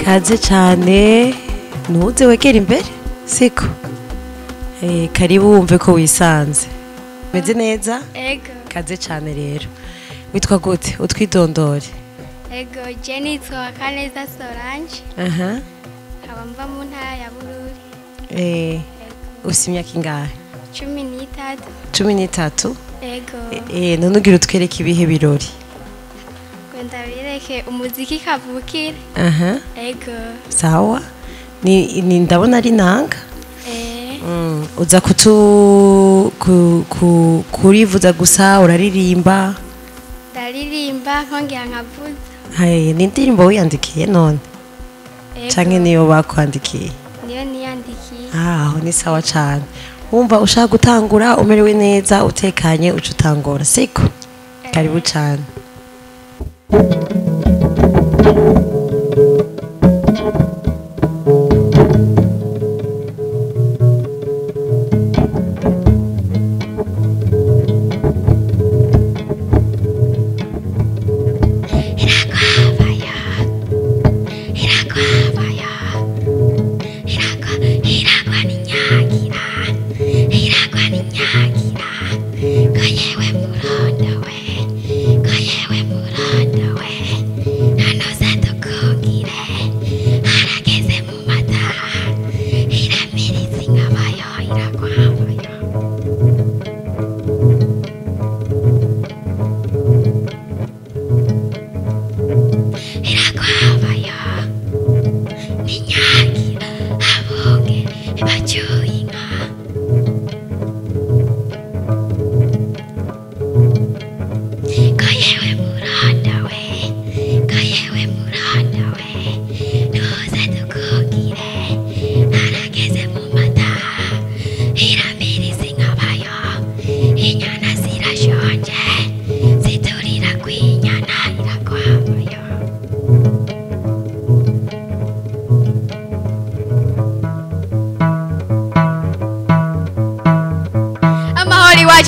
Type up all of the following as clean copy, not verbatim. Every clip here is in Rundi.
kaze cyane ntuze wegera imbere siko karibu wumve ko wisanze meze neza ego kaze cyane rero witwa gute utwidondore ego Jenny Kaneza Solange nkaba mva mu ntara ya Bururi ufite imyaka ingahe 13 13 ego none ugira utwereke ibihe birori kwenda bireke umuziki kavukire ego sawa ni ndabona ari inanga uza kurivuza gusa uraririmba ndaririmba nkongera nkavuza ni indirimbo wiyandikiye none canke niyo bakwandikiye niyo niyandikiye aho ni sawa cyane wumva ushaka gutangura umerewe neza utekanye uca utangura siko karibu cyane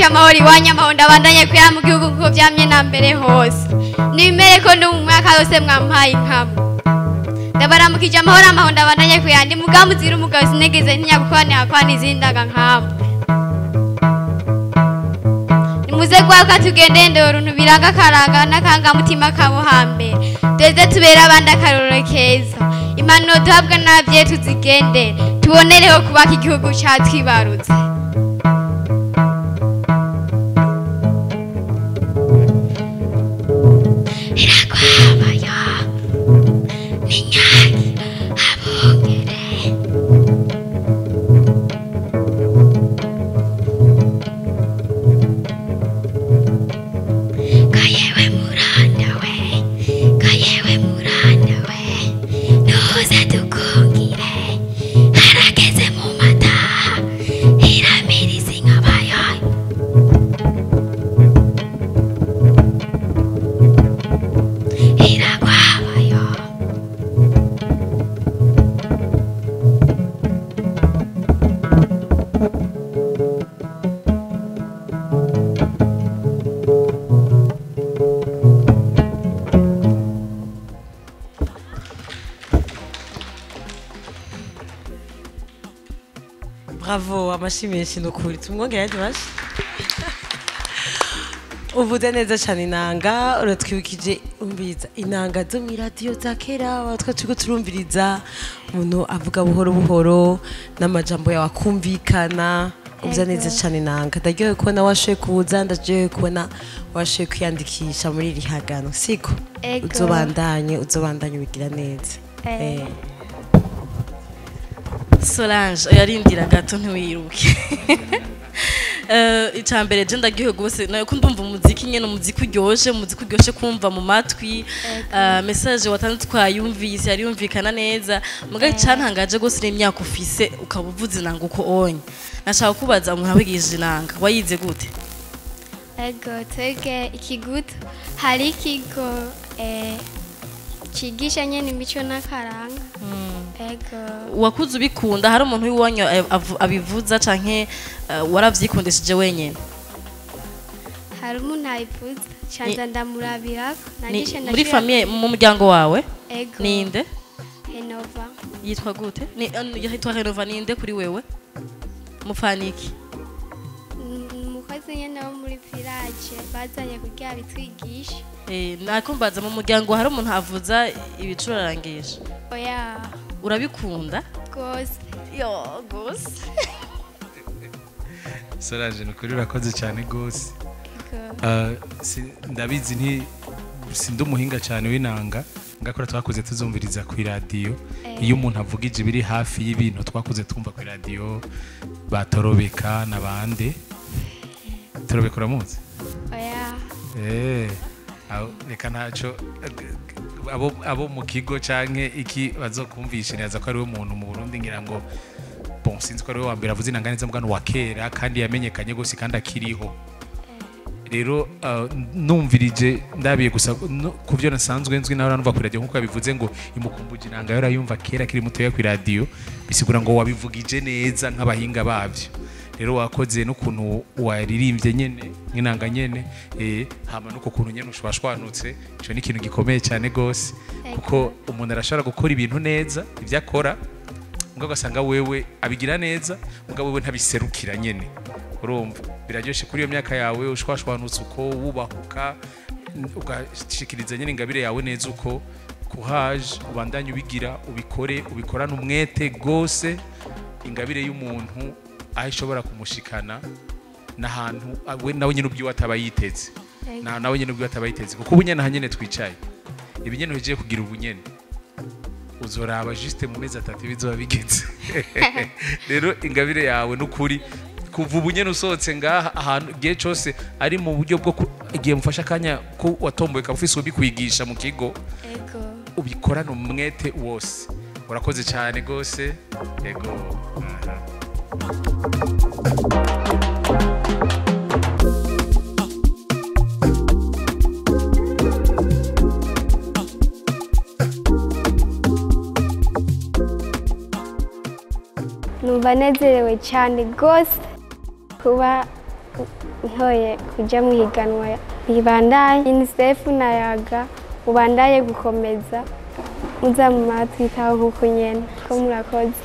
amahoro iwanya amahonda abandanye kwira mu gihugu kuko byamye na mbere hose nimere ko no mu mwaka wose mwampaye inkamo ndabaramukije amahoro amahonda abandanye kwira ndi mugamuzira umugabo sinegeze ntinyagukwane hakwane izindaga nkamo nimuze gwaka tugende ndoro ntubiranga karanga nakanga mutima kabo hambere tweze tubera abandi akaroro keza impanuro duhabwa navye tuzigende tubonereho kubaka igihugu catwibarutse bravo amashimisha nukuri tumwongera dimash uvuze neza cyane inanga uratwibukije umbiza inanga zo mu radio za kera batwa turiko turumviriza umuntu avuga buhoro buhoro n'amajambo yawe akumvikana uvuze neza cyane inanga ndaryohewe kubona washoye kuza ndaryohewe kubona washoye kwiyandikisha muri iri hagano siko uzobandanye ubigira neza Solange yarindira gato ntiwiruke icambere je ndagiye gose nayo ko ndumva umuziki nyene umuziki uryoshye kumva mu matwi message watanze twayumvise yari yumvikana neza mugaye cantangaje gose n'imyaka ufise ukabuvuza inanga uko onye nashaka kubaza umuntu abigije inanga wayize gute ego twege ikigutu hari ikigo cigisha nyene imico n'akaranga ego wakuze ubikunda hari umuntu w'iwanyu abivuza canke waravyikundishije wenyene hari umuntu abivuza canza ndamurabirako muri famille mu muryango wawe ego ninde yitwa gute yitwa Renova ninde kuri wewe mufaniki umukozi nyene wo muri village bazanye kugira bitwigisha nakumbaza mu muryango hari umuntu avuza ibicurarangisha oya urabikunda gose yo gose Solange nukuri urakoze cyane gose ndabizi sindi umuhinga cyane w'inanga ngakora twakuze tuzumviriza ku radio iyo umuntu avugije biri hafi y'ibintu twakuze twumva ku radio batorobeka nabande torobeka uramuzi oya reka ntaco abo mu kigo canke iki bazokumvishiriza ko ari we muntu mu Burundi ngira ngo bon sinzi ko ari we wa mbere avuze inanga neza mbwana wa kera kandi yamenyekanye gose kandi akiriho rero numvirije ndabiye gusa kuvyo nasanzwe nzwi naho ranumva ku radio nkuko yabivuze ngo imukumbuje inanga yora yumva kera kiri mutoya ku radio bisigura ngo wabivugije neza nk'abahinga bavyo rero wakoze n'ukuntu waririmbye nyene nk'inanga nyene hama nuko kuntu nyene ushwashwanutse ico ni ikintu gikomeye cyane gose kuko umuntu arashobora gukora ibintu neza ivyo akora mugabo gasanga wewe abigira neza mugabo wewe ntabiserukira nyene urumva biraryoshe kuri iyo myaka yawe ushwashwanutse uko wubahuka ugashikiriza nyene ingabire yawe neza uko kuhaje ubandanye ubigira ubikorana umwete gose ingabire y'umuntu aho ishobora kumushikana n'ahantu nawe nyene ubwiwe atabayiteze nawe nyene ubwiwe atabayiteze kuko ubunyene hanyene twicaye ibinyene ugiye kugira ubunyene uzoraba juste mu mezi 3 bizoba bigeze rero ingabire yawe n'ukuri kuva ubunyene usohotse ngaha ahantu gihe cyose ari mu buryo bwo igihe mufasha kanya ko watomboye kabufise ubikwigisha mu kigo ubikorana umwete wose urakoze cyane gose yego numva nezerewe cyane gose kuba ntoye kujya mu higanwa bibandaye UNICEF nayaga ubandaye gukomeza muza mu matwitaho nkuko nyene ko murakoze